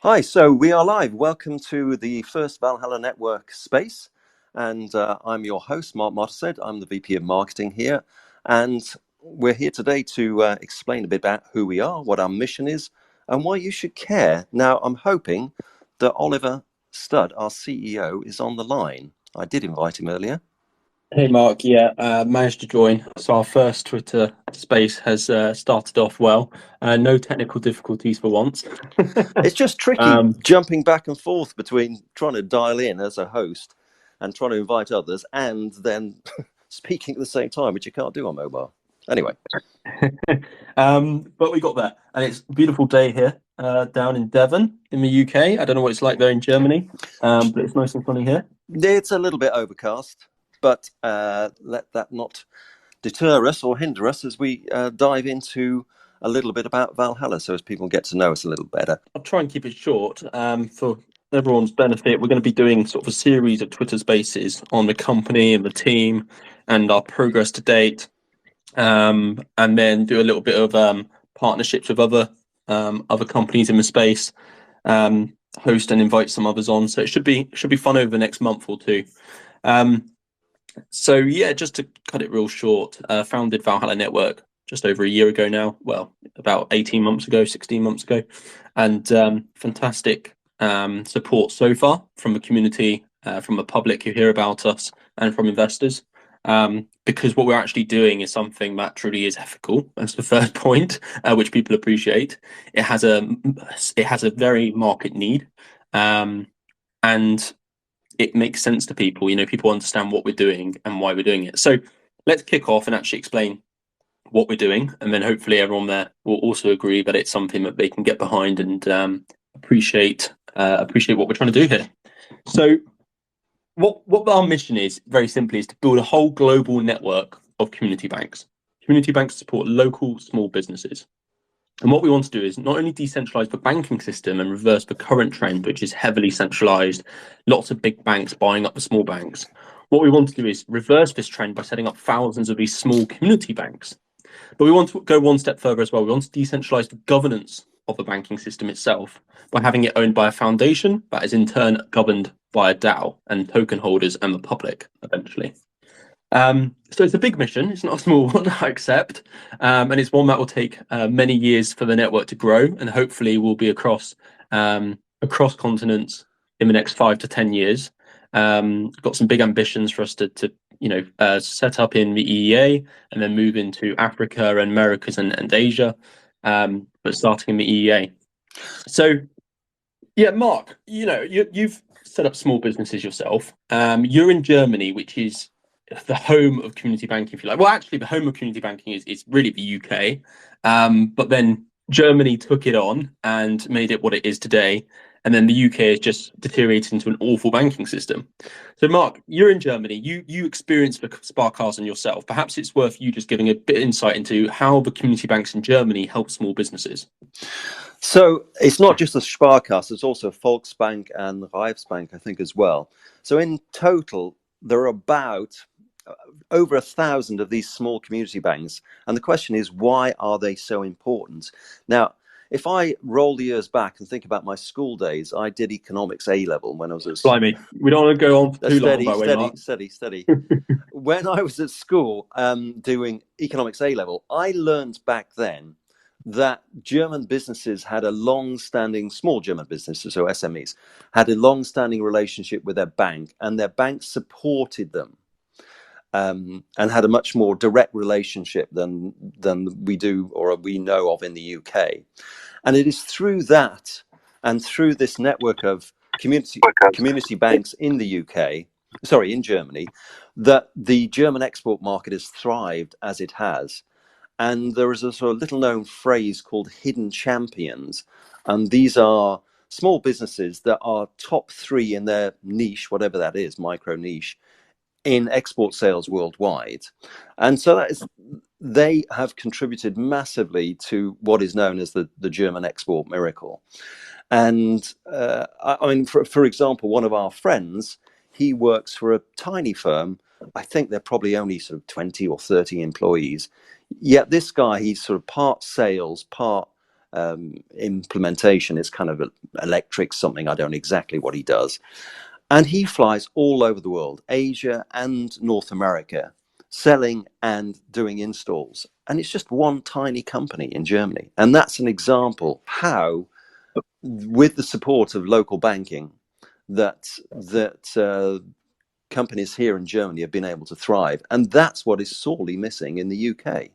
Hi, so we are live. Welcome to the first Valhalla Network space. And I'm your host, Mark Martesed. I'm the VP of Marketing here. And we're here today to explain a bit about who we are, what our mission is, and why you should care. Now, I'm hoping that Oliver Studd, our CEO, is on the line. I did invite him earlier. Hey Mark, managed to join. So our first Twitter space has started off well. No technical difficulties for once. It's just tricky jumping back and forth between trying to dial in as a host and trying to invite others and then speaking at the same time, which you can't do on mobile. Anyway. But we got there, and it's a beautiful day here down in Devon in the UK. I don't know what it's like there in Germany, but it's nice and sunny here. It's a little bit overcast, but let that not deter us or hinder us as we dive into a little bit about Valhalla, so as people get to know us a little better. I'll try and keep it short for everyone's benefit. We're going to be doing sort of a series of Twitter spaces on the company and the team and our progress to date. And then do a little bit of partnerships with other companies in the space, host and invite some others on. So it should be fun over the next month or two. So yeah, just to cut it real short, founded Valhalla Network just over a year ago now. Well, about 18 months ago, 16 months ago, and fantastic support so far from the community, from the public who hear about us, and from investors. Because what we're actually doing is something that truly is ethical. That's the first point, which people appreciate. It has a very market need, and it makes sense to people. You know, people understand what we're doing and why we're doing it. So let's kick off and actually explain what we're doing, and then hopefully everyone there will also agree that it's something that they can get behind and appreciate what we're trying to do here. So what our mission is, very simply, is to build a whole global network of community banks. Community banks support local small businesses. And what we want to do is not only decentralize the banking system and reverse the current trend, which is heavily centralized, lots of big banks buying up the small banks. What we want to do is reverse this trend by setting up thousands of these small community banks. But we want to go one step further as well. We want to decentralize the governance of the banking system itself by having it owned by a foundation that is in turn governed by a DAO and token holders and the public eventually. So it's a big mission. It's not a small one, I accept. And it's one that will take many years for the network to grow, and hopefully will be across continents in the next 5 to 10 years. Got some big ambitions for us to set up in the EEA and then move into Africa and Americas and Asia, but starting in the EEA. So yeah, Mark, you've set up small businesses yourself. You're in Germany, which is the home of community banking, if you like. Well, actually, the home of community banking is really the UK. But then Germany took it on and made it what it is today. And then the UK has just deteriorated into an awful banking system. So, Mark, you're in Germany. You experienced the Sparkassen yourself. Perhaps it's worth you just giving a bit of insight into how the community banks in Germany help small businesses. So it's not just the Sparkasse, it's also Volksbank and Reichsbank, I think, as well. So in total, there are about over 1,000 of these small community banks. And the question is, why are they so important? Now, if I roll the years back and think about my school days, I did economics A level when I was at Blimey, we don't want to go on for too long, by the way, Mark. Steady. When I was at school doing economics A level, I learned back then that German businesses had a long-standing, small German businesses, so SMEs, had a long-standing relationship with their bank, and their bank supported them. And had a much more direct relationship than we do or we know of in the UK. And it is through that and through this network of community banks in the in Germany, that the German export market has thrived as it has. And there is a sort of little known phrase called hidden champions. And these are small businesses that are top 3 in their niche, whatever that is, micro niche, in export sales worldwide. And so they have contributed massively to what is known as the German export miracle. And I mean, for example, one of our friends, he works for a tiny firm. I think they're probably only sort of 20 or 30 employees. Yet this guy, he's sort of part sales, part implementation. It's kind of electric something. I don't know exactly what he does. And he flies all over the world, Asia and North America, selling and doing installs. And it's just one tiny company in Germany. And that's an example how, with the support of local banking, that companies here in Germany have been able to thrive. And that's what is sorely missing in the UK.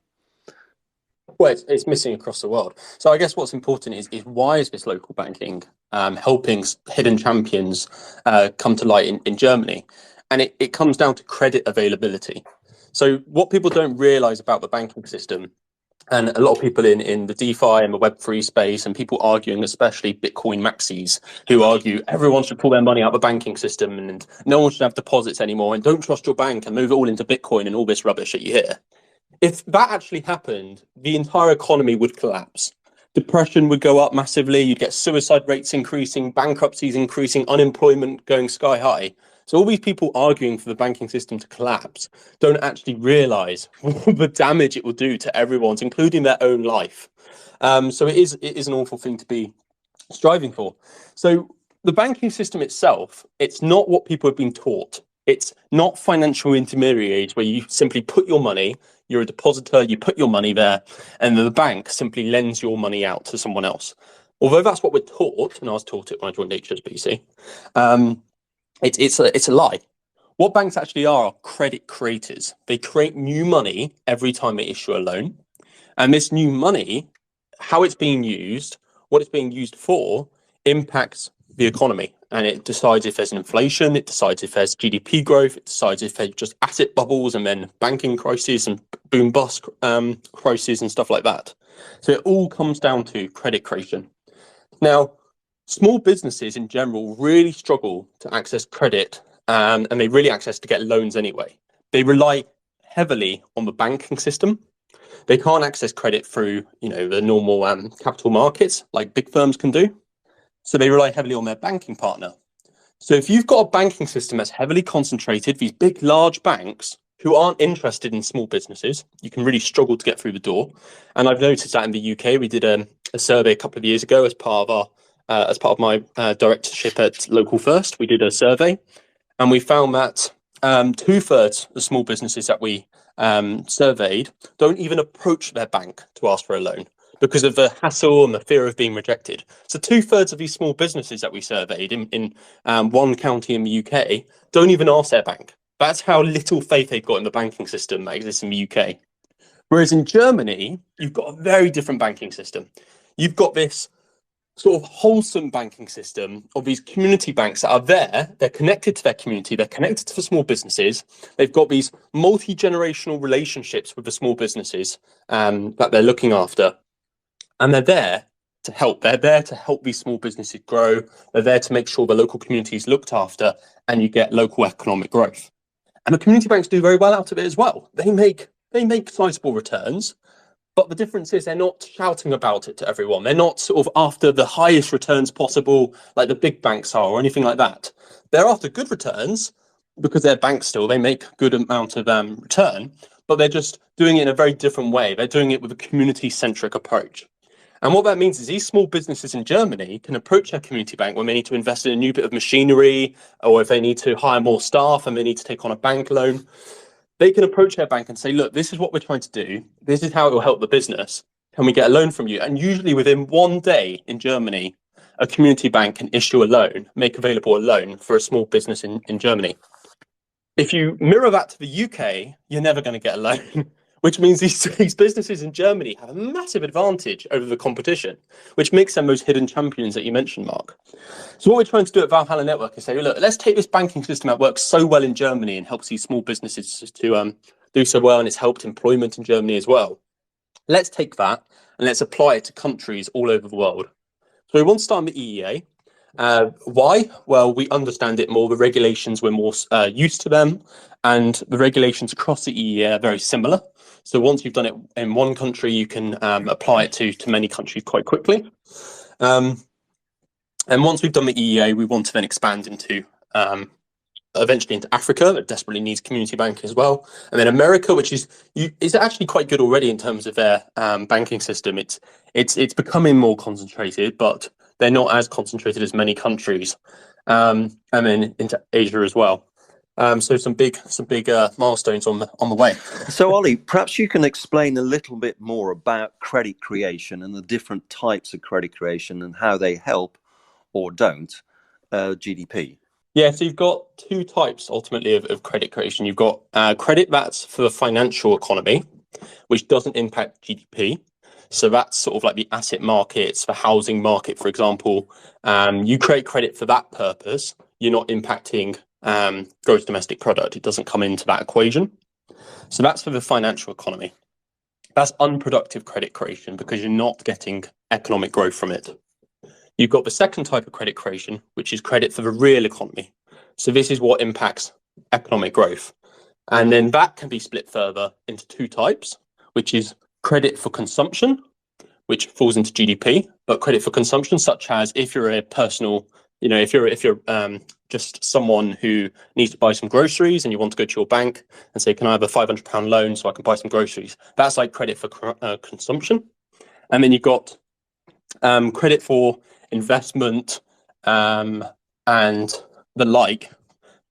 Well, it's missing across the world. So I guess what's important is why is this local banking helping hidden champions come to light in Germany? And it comes down to credit availability. So what people don't realize about the banking system, and a lot of people in the DeFi and the Web3 space, and people arguing, especially Bitcoin maxis, who argue everyone should pull their money out of the banking system and no one should have deposits anymore, and don't trust your bank and move it all into Bitcoin and all this rubbish that you hear. If that actually happened, the entire economy would collapse. Depression would go up massively. You'd get suicide rates increasing, bankruptcies increasing, unemployment going sky high. So all these people arguing for the banking system to collapse don't actually realize the damage it will do to everyone's, including their own life. So it is an awful thing to be striving for. So the banking system itself, it's not what people have been taught. It's not financial intermediaries where you simply put your money, you're a depositor, you put your money there, and the bank simply lends your money out to someone else. Although that's what we're taught, and I was taught it when I joined HSBC, it's a lie. What banks actually are credit creators. They create new money every time they issue a loan. And this new money, how it's being used, what it's being used for, impacts the economy. And it decides if there's an inflation, it decides if there's GDP growth, it decides if there's just asset bubbles and then banking crises and boom bust crises and stuff like that. So it all comes down to credit creation. Now, small businesses in general really struggle to access credit, and they really access to get loans anyway. They rely heavily on the banking system. They can't access credit through, the normal capital markets like big firms can do. So they rely heavily on their banking partner. So if you've got a banking system that's heavily concentrated, these big, large banks who aren't interested in small businesses, you can really struggle to get through the door. And I've noticed that in the UK, we did a survey a couple of years ago as part of my directorship at Local First. We did a survey, and we found that 2/3 of small businesses that we surveyed don't even approach their bank to ask for a loan because of the hassle and the fear of being rejected. So 2/3 of these small businesses that we surveyed in one county in the UK don't even ask their bank. That's how little faith they've got in the banking system that exists in the UK. Whereas in Germany, you've got a very different banking system. You've got this sort of wholesome banking system of these community banks that are there. They're connected to their community. They're connected to the small businesses. They've got these multi-generational relationships with the small businesses that they're looking after. And they're there to help. They're there to help these small businesses grow. They're there to make sure the local community is looked after and you get local economic growth. And the community banks do very well out of it as well. They make sizable returns. But the difference is they're not shouting about it to everyone. They're not sort of after the highest returns possible, like the big banks are, or anything like that. They're after good returns because they're banks still. They make good amount of return, but they're just doing it in a very different way. They're doing it with a community-centric approach. And what that means is these small businesses in Germany can approach their community bank when they need to invest in a new bit of machinery, or if they need to hire more staff and they need to take on a bank loan. They can approach their bank and say, look, this is what we're trying to do. This is how it will help the business. Can we get a loan from you? And usually within one day in Germany, a community bank can issue a loan, make available a loan for a small business in Germany. If you mirror that to the UK, you're never going to get a loan, which means these businesses in Germany have a massive advantage over the competition, which makes them those hidden champions that you mentioned, Mark. So what we're trying to do at Valhalla Network is say, look, let's take this banking system that works so well in Germany and helps these small businesses to do so well, and it's helped employment in Germany as well. Let's take that and let's apply it to countries all over the world. So we want to start with the EEA. Why? Well, we understand it more. The regulations, we're more used to them, and the regulations across the EEA are very similar. So once you've done it in one country, you can apply it to many countries quite quickly. And once we've done the EEA, we want to then expand into eventually into Africa that desperately needs community banking as well, and then America, which is actually quite good already in terms of their banking system. It's becoming more concentrated, but they're not as concentrated as many countries, and then into Asia as well. So some big milestones on the way. So, Ollie, perhaps you can explain a little bit more about credit creation and the different types of credit creation and how they help or don't GDP. Yeah, so you've got two types ultimately of credit creation. You've got credit that's for the financial economy, which doesn't impact GDP. So that's sort of like the asset markets, the housing market, for example. You create credit for that purpose. You're not impacting gross domestic product. It doesn't come into that equation. So that's for the financial economy. That's unproductive credit creation because you're not getting economic growth from it. You've got the second type of credit creation, which is credit for the real economy. So this is what impacts economic growth. And then that can be split further into two types, which is credit for consumption, which falls into GDP, but credit for consumption, such as if you're a personal, if you're just someone who needs to buy some groceries and you want to go to your bank and say, can I have a £500 loan so I can buy some groceries? That's like credit for consumption. And then you've got credit for investment and the like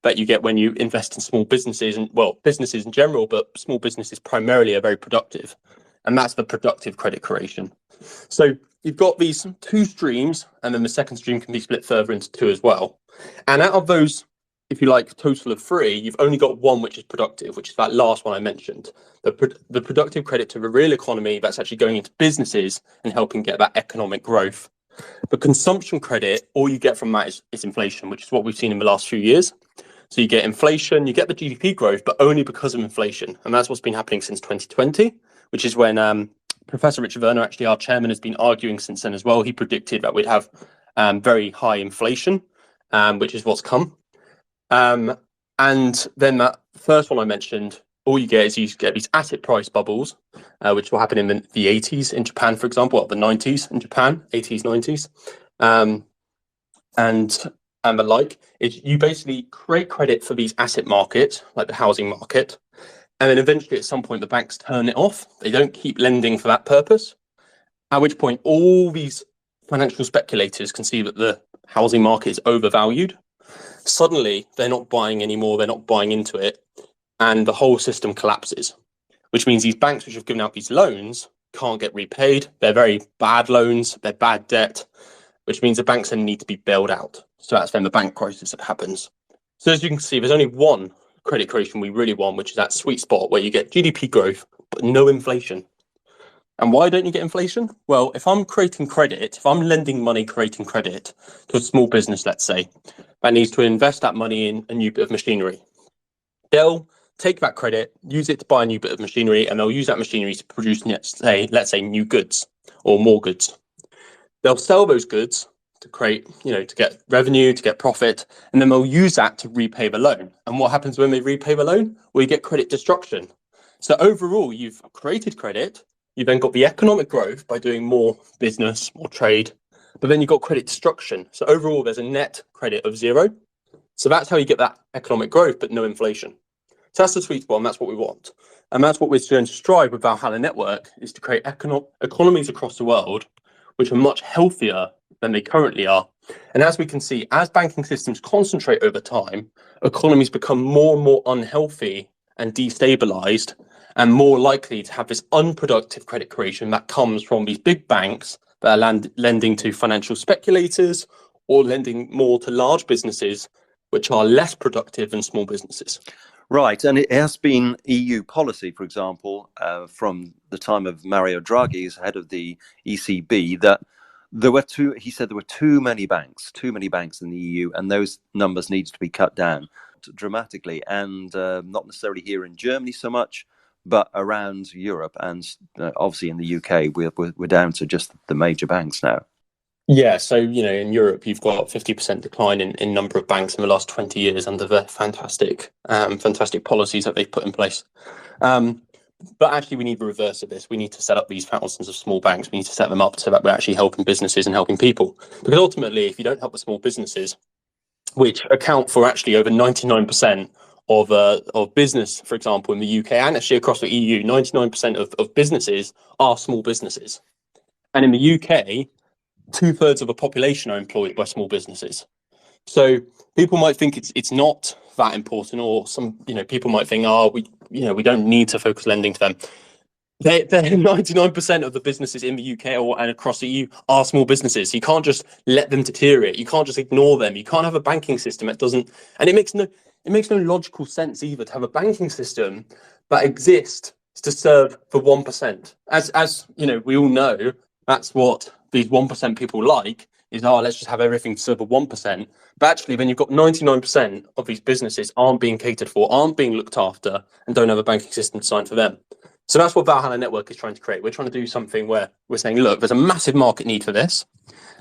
that you get when you invest in small businesses, and businesses in general, but small businesses primarily are very productive, and that's the productive credit creation. So you've got these two streams, and then the second stream can be split further into two as well. And out of those, if you like, total of three, you've only got one which is productive, which is that last one I mentioned, the productive credit to the real economy that's actually going into businesses and helping get that economic growth. The consumption credit, all you get from that is inflation, which is what we've seen in the last few years. So you get inflation, you get the GDP growth, but only because of inflation. And that's what's been happening since 2020, which is when Professor Richard Werner, actually our chairman, has been arguing since then as well. He predicted that we'd have very high inflation, which is what's come. And then that first one I mentioned, all you get is you get these asset price bubbles, which will happen in the 80s in Japan, for example, or the 90s in Japan, 80s, 90s. And the like, is you basically create credit for these asset markets, like the housing market, and then eventually at some point the banks turn it off. They don't keep lending for that purpose, at which point all these financial speculators can see that the housing market is overvalued. Suddenly, they're not buying anymore, they're not buying into it, and the whole system collapses, which means these banks which have given out these loans can't get repaid. They're very bad loans, they're bad debt, which means the banks then need to be bailed out. So that's then the bank crisis that happens. So as you can see, there's only one credit creation we really want, which is that sweet spot where you get GDP growth, but no inflation. And why don't you get inflation? Well, if I'm creating credit, if I'm lending money, creating credit to a small business, let's say, that needs to invest that money in a new bit of machinery, they'll take that credit, use it to buy a new bit of machinery, and they'll use that machinery to produce, let's say, new goods or more goods. They'll sell those goods to create, to get revenue, to get profit, and then they'll use that to repay the loan. And what happens when they repay the loan? Well, you get credit destruction. So overall, you've created credit, you then got the economic growth by doing more business, more trade, but then you've got credit destruction. So overall, there's a net credit of zero. So that's how you get that economic growth, but no inflation. So that's the sweet spot, and that's what we want. And that's what we're going to strive with Valhalla Network, is to create economies across the world which are much healthier than they currently are. And as we can see, as banking systems concentrate over time, economies become more and more unhealthy and destabilized, and more likely to have this unproductive credit creation that comes from these big banks that are lending to financial speculators or lending more to large businesses, which are less productive than small businesses. Right, and it has been EU policy, for example, from the time of Mario Draghi as head of the ECB, that he said there were too many banks in the EU, and those numbers needs to be cut down dramatically, and not necessarily here in Germany so much, but around Europe, and obviously in the UK, we're down to just the major banks now. Yeah, so, in Europe, you've got 50% decline in number of banks in the last 20 years under the fantastic policies that they've put in place. But actually, we need the reverse of this. We need to set up these thousands of small banks. We need to set them up so that we're actually helping businesses and helping people. Because ultimately, if you don't help the small businesses, which account for actually over 99% of business, for example, in the UK and actually across the EU. 99% of businesses are small businesses. And in the UK, 2/3 of the population are employed by small businesses. So people might think it's not that important, or some people might think, oh, we don't need to focus lending to them. They're 99% of the businesses in the UK and across the EU are small businesses. You can't just let them deteriorate. You can't just ignore them. You can't have a banking system that doesn't, and it makes no logical sense either to have a banking system that exists to serve for 1%. As we all know, that's what these 1% people like is, oh, let's just have everything to serve for 1%. But actually, then you've got 99% of these businesses aren't being catered for, aren't being looked after, and don't have a banking system designed for them. So that's what Valhalla Network is trying to create. We're trying to do something where we're saying, look, there's a massive market need for this.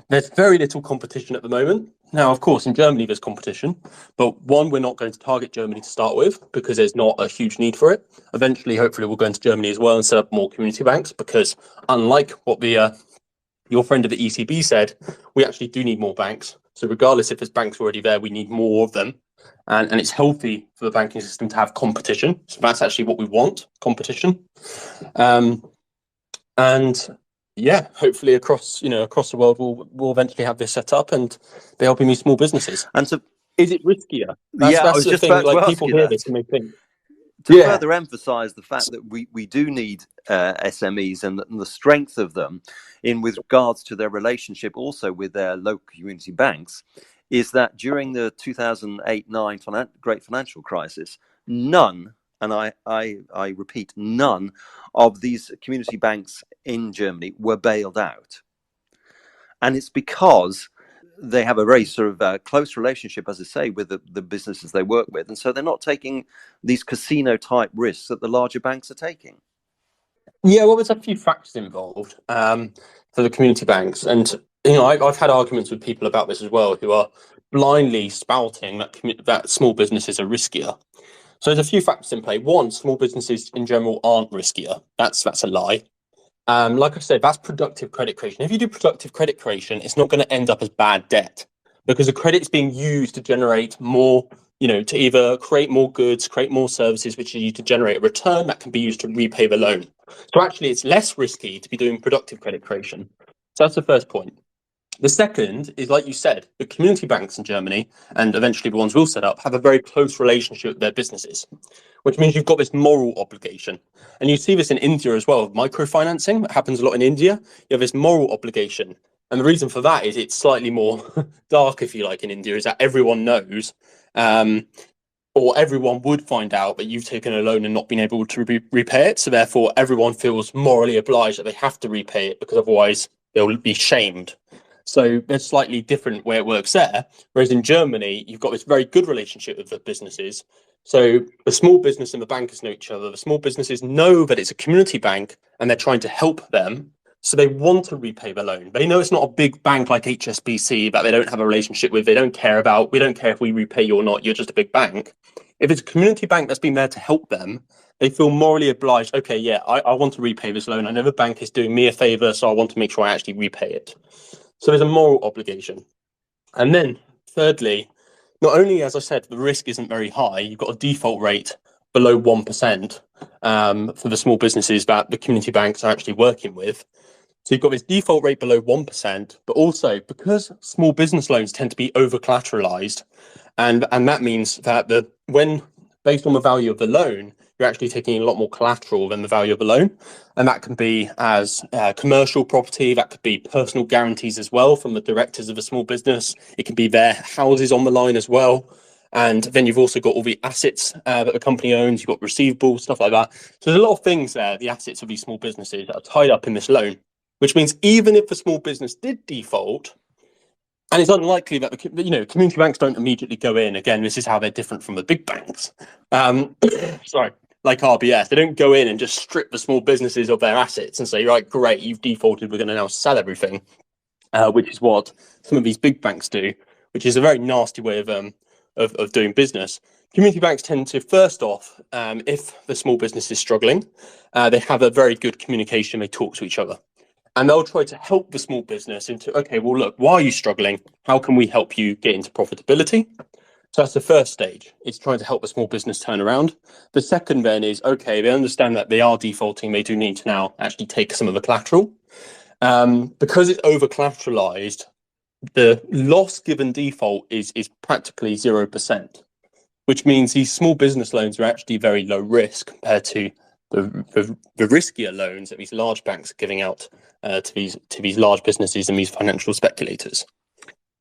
There's very little competition at the moment. Now, of course, in Germany, there's competition, but one, we're not going to target Germany to start with because there's not a huge need for it. Eventually, hopefully, we'll go into Germany as well and set up more community banks because unlike what your friend of the ECB said, we actually do need more banks. So regardless if there's banks already there, we need more of them. And it's healthy for the banking system to have competition. So that's actually what we want, competition. And yeah, hopefully across the world, we'll eventually have this set up and be helping these small businesses. And so, is it riskier? I That's was the just thing. about to Like, ask people you hear that. this and they think, To further emphasize the fact that we do need SMEs and the strength of them in with regards to their relationship also with their local community banks, is that during the 2008-9 great financial crisis, none, and I repeat, none of these community banks in Germany were bailed out. And it's because they have a very sort of close relationship, as I say, with the businesses they work with. And so they're not taking these casino type risks that the larger banks are taking. Yeah, well, there's a few factors involved for the community banks. And, I've had arguments with people about this as well, who are blindly spouting that small businesses are riskier. So there's a few factors in play. One, small businesses in general aren't riskier. That's a lie. Like I said, that's productive credit creation. If you do productive credit creation, it's not going to end up as bad debt because the credit is being used to generate more, to either create more goods, create more services, which are used to generate a return that can be used to repay the loan. So actually, it's less risky to be doing productive credit creation. So that's the first point. The second is, like you said, the community banks in Germany, and eventually the ones we'll set up, have a very close relationship with their businesses, which means you've got this moral obligation. And you see this in India as well, microfinancing. That happens a lot in India. You have this moral obligation. And the reason for that is it's slightly more dark, if you like, in India, is that everyone knows, or everyone would find out that you've taken a loan and not been able to repay it. So therefore, everyone feels morally obliged that they have to repay it because otherwise they'll be shamed. So there's slightly different way it works there. Whereas in Germany, you've got this very good relationship with the businesses. So the small business and the bankers know each other. The small businesses know that it's a community bank and they're trying to help them. So they want to repay the loan. They know it's not a big bank like HSBC that they don't have a relationship with. They don't care about, we don't care if we repay you or not. You're just a big bank. If it's a community bank that's been there to help them, they feel morally obliged. Okay, yeah, I want to repay this loan. I know the bank is doing me a favor, so I want to make sure I actually repay it. So there's a moral obligation. And then thirdly, not only, as I said, the risk isn't very high, you've got a default rate below 1% for the small businesses that the community banks are actually working with. So you've got this default rate below 1%, but also because small business loans tend to be over collateralized, and that means that when based on the value of the loan, you're actually taking a lot more collateral than the value of the loan. And that can be as commercial property, that could be personal guarantees as well from the directors of a small business. It can be their houses on the line as well. And then you've also got all the assets that the company owns. You've got receivables, stuff like that. So there's a lot of things there, the assets of these small businesses that are tied up in this loan, which means even if the small business did default, and it's unlikely that community banks don't immediately go in. Again, this is how they're different from the big banks. Sorry, like RBS, they don't go in and just strip the small businesses of their assets and say, right, great, you've defaulted, we're going to now sell everything, which is what some of these big banks do, which is a very nasty way of doing business. Community banks tend to, first off, if the small business is struggling, they have a very good communication. They talk to each other. And they'll try to help the small business into, okay, well, look, why are you struggling? How can we help you get into profitability? So that's the first stage. It's trying to help a small business turn around. The second then is, okay, they understand that they are defaulting. They do need to now actually take some of the collateral. Because it's over collateralized, the loss given default is practically 0%, which means these small business loans are actually very low risk compared to the riskier loans that these large banks are giving out to these large businesses and these financial speculators.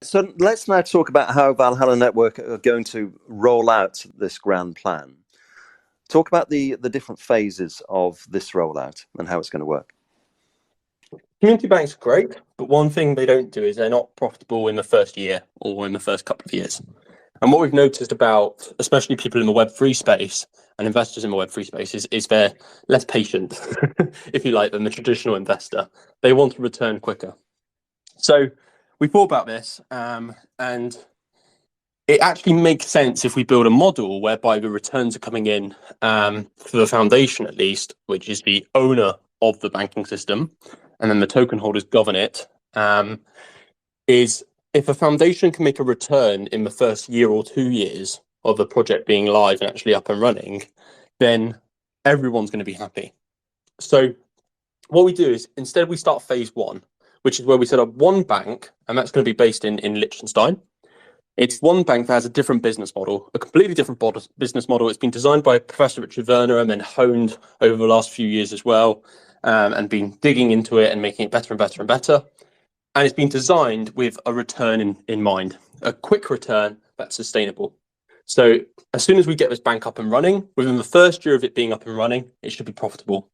So let's now talk about how Valhalla Network are going to roll out this grand plan. Talk about the different phases of this rollout and how it's going to work. Community banks are great, but one thing they don't do is they're not profitable in the first year or in the first couple of years. And what we've noticed about, especially people in the Web3 space and investors in the Web3 space, is they're less patient, if you like, than the traditional investor. They want to return quicker. So we thought about this, and it actually makes sense if we build a model whereby the returns are coming in for the foundation, at least, which is the owner of the banking system, and then the token holders govern it, is if a foundation can make a return in the first year or 2 years of the project being live and actually up and running, then everyone's going to be happy. So what we do is instead we start phase one, which is where we set up one bank, and that's going to be based in Liechtenstein. It's one bank that has a different business model, a completely different business model. It's been designed by Professor Richard Werner and then honed over the last few years as well, and been digging into it and making it better and better and better. And it's been designed with a return in mind, a quick return that's sustainable. So as soon as we get this bank up and running, within the first year of it being up and running, it should be profitable.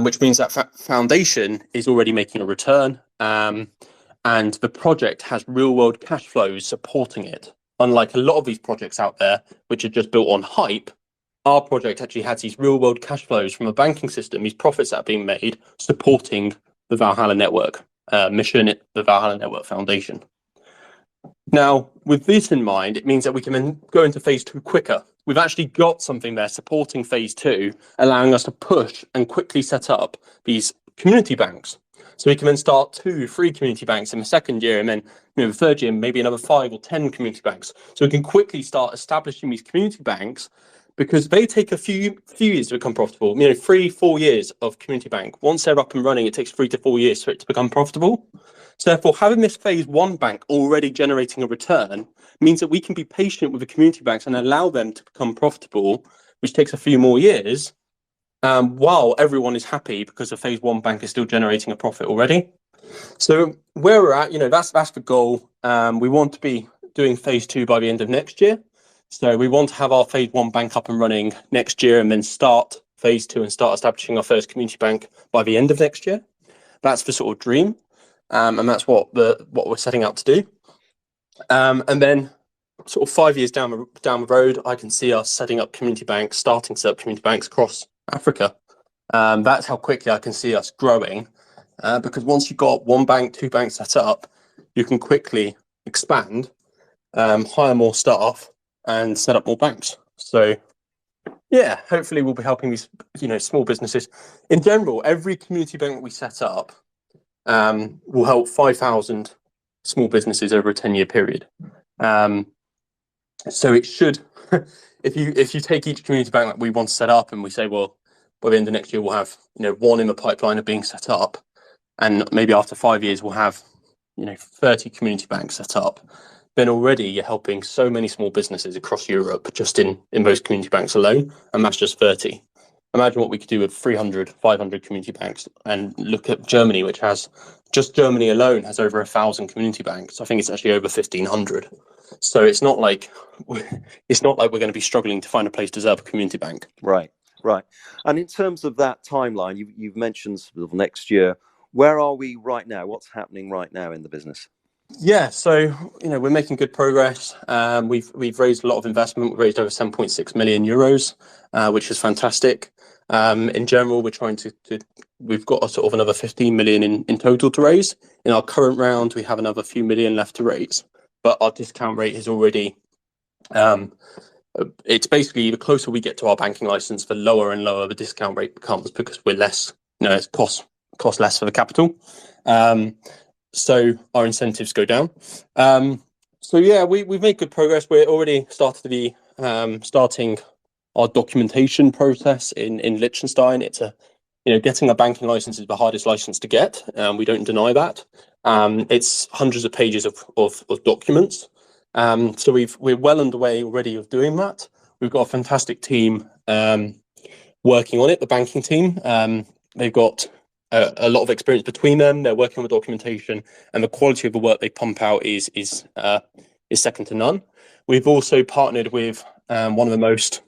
Which means that foundation is already making a return, and the project has real world cash flows supporting it. Unlike a lot of these projects out there, which are just built on hype, our project actually has these real world cash flows from a banking system, these profits that are being made, supporting the Valhalla Network mission, the Valhalla Network Foundation. Now, with this in mind, it means that we can then go into phase two quicker. We've actually got something there supporting phase two, allowing us to push and quickly set up these community banks. So we can then start 2, 3 community banks in the second year, and then the third year, maybe another 5 or 10 community banks. So we can quickly start establishing these community banks, because they take a few years to become profitable. 3, 4 years of community bank. Once they're up and running, it takes 3 to 4 years for it to become profitable. So therefore, having this phase one bank already generating a return means that we can be patient with the community banks and allow them to become profitable, which takes a few more years, while everyone is happy because the phase one bank is still generating a profit already. So where we're at, that's the goal. We want to be doing phase two by the end of next year. So we want to have our phase one bank up and running next year, and then start phase two and start establishing our first community bank by the end of next year. That's the sort of dream. And that's what we're setting out to do. And then sort of 5 years down the road, I can see us setting up community banks, starting to set up community banks across Africa. That's how quickly I can see us growing, because once you've got 1 bank, 2 banks set up, you can quickly expand, hire more staff, and set up more banks. So yeah, hopefully we'll be helping these small businesses. In general, every community bank we set up will help 5,000 small businesses over a 10-year period. So it should, if you take each community bank that we want to set up and we say, well, by the end of next year we'll have 1 in the pipeline of being set up, and maybe after 5 years we'll have 30 community banks set up, then already you're helping so many small businesses across Europe just in those community banks alone, and that's just 30. Imagine what we could do with 300, 500 community banks, and look at Germany, which has, just Germany alone has over 1,000 community banks. I think it's actually over 1,500. So it's not like we're going to be struggling to find a place to set up a community bank. Right. And in terms of that timeline, you've mentioned sort of next year. Where are we right now? What's happening right now in the business? Yeah, so we're making good progress. We've raised a lot of investment. We've raised over 7.6 million euros, which is fantastic. In general, we're trying to we've got a sort of another 15 million in total to raise. In our current round, we have another few million left to raise, but our discount rate is already, it's basically the closer we get to our banking license, the lower and lower the discount rate becomes, because we're less, it costs cost less for the capital. So our incentives go down. So yeah, we've made good progress. We're already started to be starting our documentation process in Liechtenstein. It's getting a banking license is the hardest license to get. We don't deny that. It's hundreds of pages of documents. So we're well underway already of doing that. We've got a fantastic team working on it, the banking team. They've got a lot of experience between them. They're working on the documentation, and the quality of the work they pump out is second to none. We've also partnered with one of the most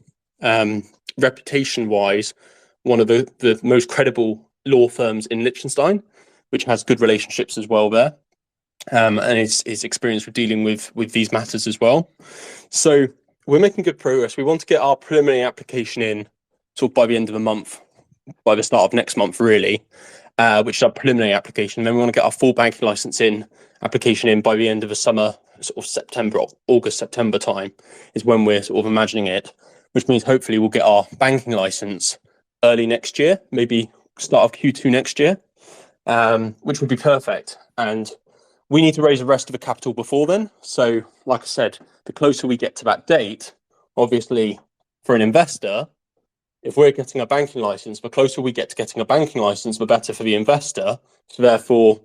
reputation-wise, one of the most credible law firms in Liechtenstein, which has good relationships as well there, and is experienced with dealing with these matters as well. So we're making good progress. We want to get our preliminary application in sort of by the end of the month, by the start of next month, really, which is our preliminary application. Then we want to get our full banking license application in by the end of the summer, sort of September, August, September time is when we're sort of imagining it, which means hopefully we'll get our banking license early next year, maybe start of Q2 next year, which would be perfect. And we need to raise the rest of the capital before then. So, like I said, the closer we get to that date, obviously, for an investor, if we're getting a banking license, the closer we get to getting a banking license, the better for the investor. So therefore,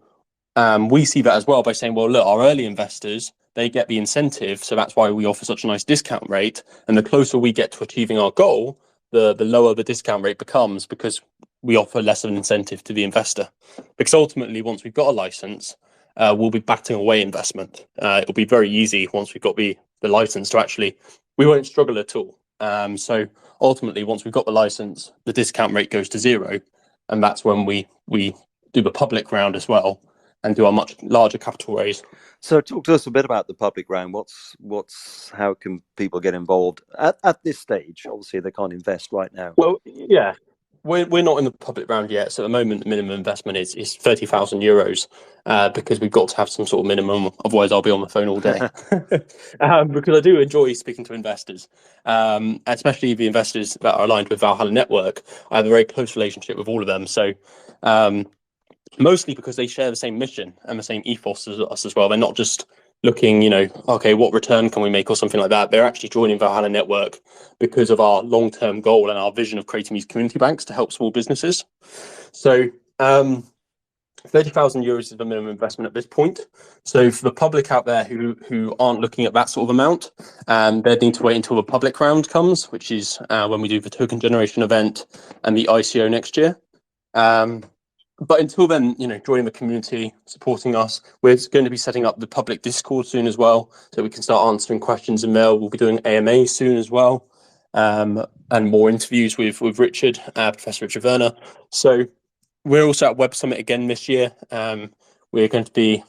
we see that as well by saying, well, look, our early investors, they get the incentive. So that's why we offer such a nice discount rate. And the closer we get to achieving our goal, the lower the discount rate becomes, because we offer less of an incentive to the investor. Because ultimately, once we've got a license, we'll be batting away investment. It'll be very easy once we've got the license to actually, we won't struggle at all. So ultimately, once we've got the license, the discount rate goes to zero. And that's when we do the public round as well and do a much larger capital raise. So talk to us a bit about the public round. How can people get involved at this stage? Obviously, they can't invest right now. Well, yeah, we're not in the public round yet. So at the moment, the minimum investment is €30,000 because we've got to have some sort of minimum. Otherwise, I'll be on the phone all day. Because I do enjoy speaking to investors, especially the investors that are aligned with Valhalla Network. I have a very close relationship with all of them. So mostly because they share the same mission and the same ethos as us as well. They're not just looking, okay, what return can we make or something like that. They're actually joining Valhalla Network because of our long-term goal and our vision of creating these community banks to help small businesses. So €30,000 is the minimum investment at this point. So for the public out there who aren't looking at that sort of amount, they need to wait until the public round comes, which is when we do the token generation event and the ICO next year. But until then, joining the community, supporting us. We're going to be setting up the public Discord soon as well, so we can start answering questions in mail. We'll be doing AMA soon as well, and more interviews with Richard, Professor Richard Werner. So we're also at Web Summit again this year. We're going to be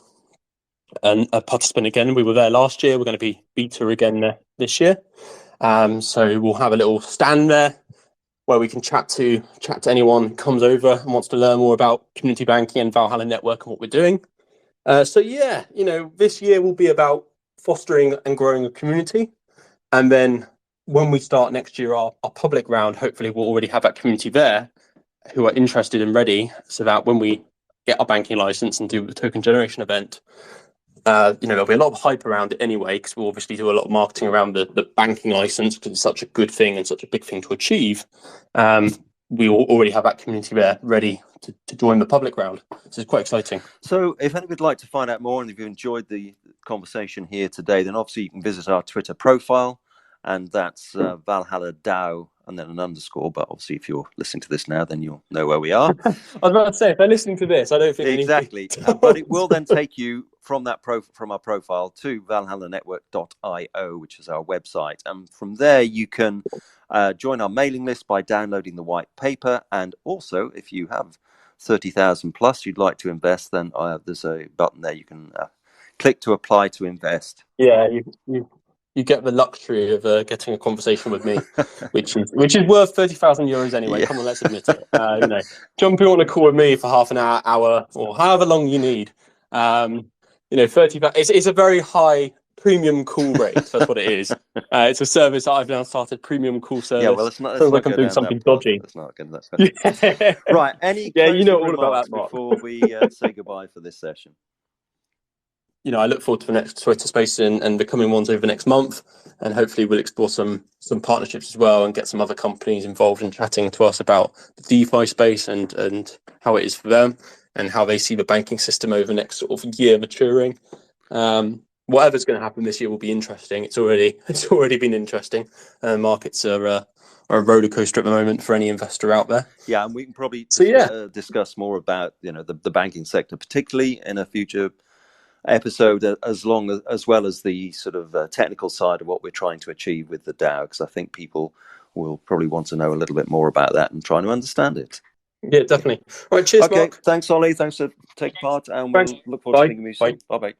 a participant again. We were there last year. We're going to be beta again this year. So we'll have a little stand there where we can chat to anyone who comes over and wants to learn more about community banking and Valhalla Network and what we're doing. So yeah, this year will be about fostering and growing a community. And then when we start next year, our public round, hopefully we'll already have that community there who are interested and ready, so that when we get our banking license and do the token generation event, there'll be a lot of hype around it anyway, because we'll obviously do a lot of marketing around the banking license, because it's such a good thing and such a big thing to achieve. We will already have that community there ready to join the public round. So it's quite exciting. So if anyone would like to find out more, and if you enjoyed the conversation here today, then obviously you can visit our Twitter profile, and that's Valhalla DAO and then an underscore. But obviously, if you're listening to this now, then you'll know where we are. I was about to say, if they're listening to this, I don't think exactly. But it will then take you from that from our profile to valhallanetwork.io, which is our website, and from there you can join our mailing list by downloading the white paper. And also, if you have 30,000 plus you'd like to invest, then there's a button there you can click to apply to invest. Yeah, you get the luxury of getting a conversation with me, which is worth €30,000 anyway. Yeah. Come on, let's admit it. Jump on a call with me for half an hour, or however long you need. 30. It's a very high premium call rates. That's what it is. It's a service that I've now started. Premium call service. Yeah, well, it's not. Sounds like I'm doing something dodgy. That's not good. That's good. Yeah. Right. Any Yeah, closing you know all remarks about that, Mark. before we say goodbye for this session? I look forward to the next Twitter Space and the coming ones over the next month, and hopefully we'll explore some partnerships as well and get some other companies involved in chatting to us about the DeFi space and how it is for them and how they see the banking system over the next sort of year maturing. Whatever's going to happen this year will be interesting. It's already been interesting. Markets are a roller coaster at the moment for any investor out there. Yeah, and we can probably discuss more about the banking sector, particularly in a future episode, as well as the sort of technical side of what we're trying to achieve with the DAO, because I think people will probably want to know a little bit more about that and trying to understand it. Yeah, definitely. All right, cheers, Mark. Thanks, Ollie. Thanks for taking part, and we'll look forward to speaking with you soon. Bye-bye.